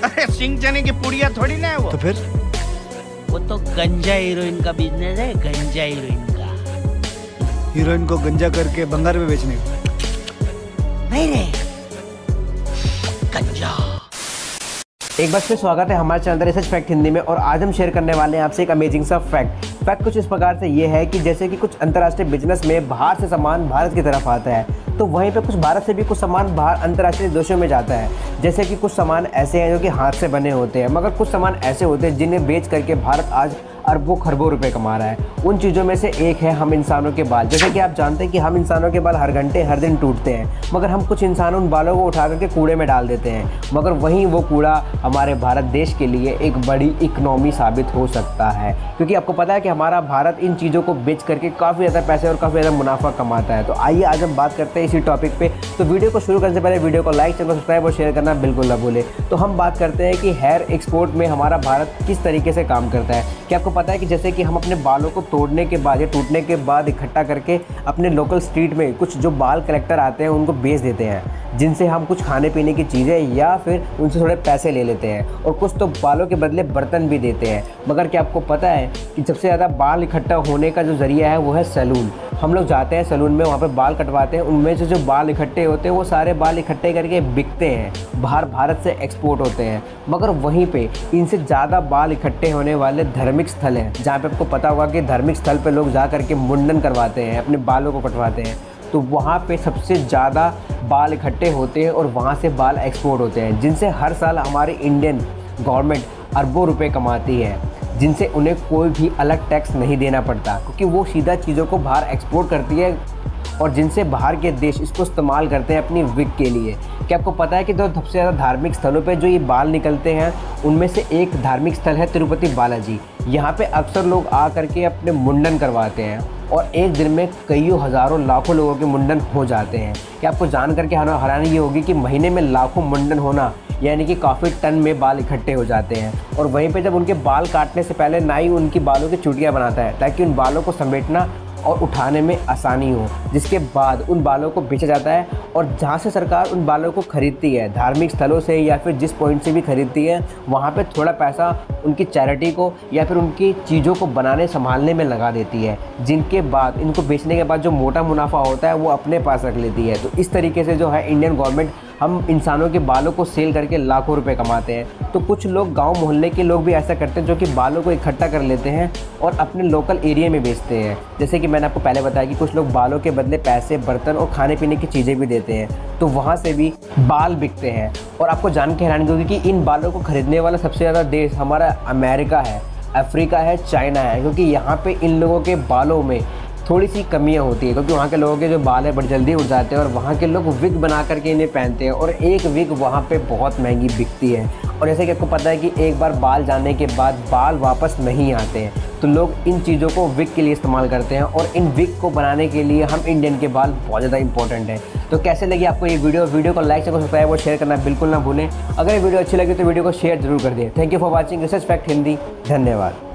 अरे सिंह चने की पुड़िया थोड़ी ना है वो। तो फिर? वो तो गंजा हीरोइन का बिजनेस है, गंजा हीरोइन का। हीरोइन को गंजा करके बंगार में बेचने का? नहीं रे, गंजा। एक बार फिर स्वागत है हमारे चैनल रिसर्च फैक्ट हिंदी में। और आज हम शेयर करने वाले हैं आपसे एक अमेजिंग सा फैक्ट कुछ इस प्रकार से ये है कि जैसे कि कुछ अंतर्राष्ट्रीय बिजनेस में बाहर से सामान भारत की तरफ आता है, तो वहीं पे कुछ भारत से भी कुछ सामान बाहर अंतर्राष्ट्रीय देशों में जाता है। जैसे कि कुछ सामान ऐसे हैं जो कि हाथ से बने होते हैं, मगर कुछ सामान ऐसे होते हैं जिन्हें बेच करके भारत आज अरबों खरबों रुपए कमा रहा है। उन चीज़ों में से एक है हम इंसानों के बाल। जैसे कि आप जानते हैं कि हम इंसानों के बाल हर घंटे हर दिन टूटते हैं, मगर हम कुछ इंसान उन बालों को उठा करके कूड़े में डाल देते हैं, मगर वहीं वो कूड़ा हमारे भारत देश के लिए एक बड़ी इकनॉमी साबित हो सकता है। क्योंकि आपको पता है कि हमारा भारत इन चीज़ों को बेच करके काफ़ी ज़्यादा पैसे और काफ़ी ज़्यादा मुनाफा कमाता है। तो आइए आज हम बात करते हैं इसी टॉपिक पे। तो वीडियो को शुरू करने से पहले वीडियो को लाइक, चैनल को सब्सक्राइब और शेयर करना बिल्कुल ना भूलें। तो हम बात करते हैं कि हेयर एक्सपोर्ट में हमारा भारत किस तरीके से काम करता है। क्या आपको पता है कि जैसे कि हम अपने बालों को तोड़ने के बाद या टूटने के बाद इकट्ठा करके अपने लोकल स्ट्रीट में कुछ जो बाल कलेक्टर आते हैं उनको बेच देते हैं, जिनसे हम कुछ खाने पीने की चीज़ें या फिर उनसे थोड़े पैसे ले लेते हैं, और कुछ तो बालों के बदले बर्तन भी देते हैं। मगर क्या आपको पता है कि सबसे ज़्यादा बाल इकट्ठा होने का जो ज़रिया है वो है सैलून। हम लोग जाते हैं सैलून में, वहाँ पे बाल कटवाते हैं, उनमें से जो बाल इकट्ठे होते हैं वो सारे बाल इकट्ठे करके बिकते हैं, बाहर भारत से एक्सपोर्ट होते हैं। मगर वहीं पे इनसे ज़्यादा बाल इकट्ठे होने वाले धार्मिक स्थल हैं, जहाँ पे आपको पता होगा कि धार्मिक स्थल पे लोग जा करके मुंडन करवाते हैं, अपने बालों को कटवाते हैं। तो वहाँ पे सबसे ज़्यादा बाल इकट्ठे होते हैं और वहाँ से बाल एक्सपोर्ट होते हैं, जिनसे हर साल हमारी इंडियन गवर्नमेंट अरबों रुपए कमाती है, जिनसे उन्हें कोई भी अलग टैक्स नहीं देना पड़ता, क्योंकि वो सीधा चीज़ों को बाहर एक्सपोर्ट करती है और जिनसे बाहर के देश इसको इस्तेमाल करते हैं अपनी विग के लिए। क्या आपको पता है कि जो सबसे ज़्यादा धार्मिक स्थलों पे जो ये बाल निकलते हैं उनमें से एक धार्मिक स्थल है तिरुपति बालाजी। यहाँ पे अक्सर लोग आ करके अपने मुंडन करवाते हैं और एक दिन में कईयों हज़ारों लाखों लोगों के मुंडन हो जाते हैं। क्या आपको जान करके हैरानी ये होगी कि महीने में लाखों मुंडन होना, यानी कि काफ़ी टन में बाल इकट्ठे हो जाते हैं। और वहीं पे जब उनके बाल काटने से पहले नाई उनकी बालों की चुटियाँ बनाता है ताकि उन बालों को समेटना और उठाने में आसानी हो, जिसके बाद उन बालों को बेचा जाता है। और जहाँ से सरकार उन बालों को खरीदती है, धार्मिक स्थलों से या फिर जिस पॉइंट से भी खरीदती है, वहाँ पे थोड़ा पैसा उनकी चैरिटी को या फिर उनकी चीज़ों को बनाने संभालने में लगा देती है, जिनके बाद इनको बेचने के बाद जो मोटा मुनाफा होता है वो अपने पास रख लेती है। तो इस तरीके से जो है इंडियन गवर्नमेंट हम इंसानों के बालों को सेल करके लाखों रुपए कमाते हैं। तो कुछ लोग गांव मोहल्ले के लोग भी ऐसा करते हैं जो कि बालों को इकट्ठा कर लेते हैं और अपने लोकल एरिया में बेचते हैं। जैसे कि मैंने आपको पहले बताया कि कुछ लोग बालों के बदले पैसे, बर्तन और खाने पीने की चीज़ें भी देते हैं, तो वहाँ से भी बाल बिकते हैं। और आपको जान के हैरानी होगी कि इन बालों को खरीदने वाला सबसे ज़्यादा देश हमारा अमेरिका है, अफ्रीका है, चाइना है, क्योंकि यहाँ पे इन लोगों के बालों में थोड़ी सी कमियां होती है, क्योंकि वहाँ के लोगों के जो बाल है बड़ी जल्दी उड़ जाते हैं और वहाँ के लोग विग बना करके इन्हें पहनते हैं, और एक विग वहाँ पे बहुत महंगी बिकती है। और जैसे कि आपको पता है कि एक बार बाल जाने के बाद बाल वापस नहीं आते हैं, तो लोग इन चीज़ों को विग के लिए इस्तेमाल करते हैं, और इन विग को बनाने के लिए हम इंडियन के बाल बहुत ज़्यादा इंपॉर्टेंट है। तो कैसे लगी आपको ये वीडियो को लाइक, चैनल को सब्सक्राइब और शेयर करना बिल्कुल ना भूलें। अगर ये वीडियो अच्छी लगी तो वीडियो को शेयर जरूर कर दें। Thank you for watching research fact Hindi. धन्यवाद।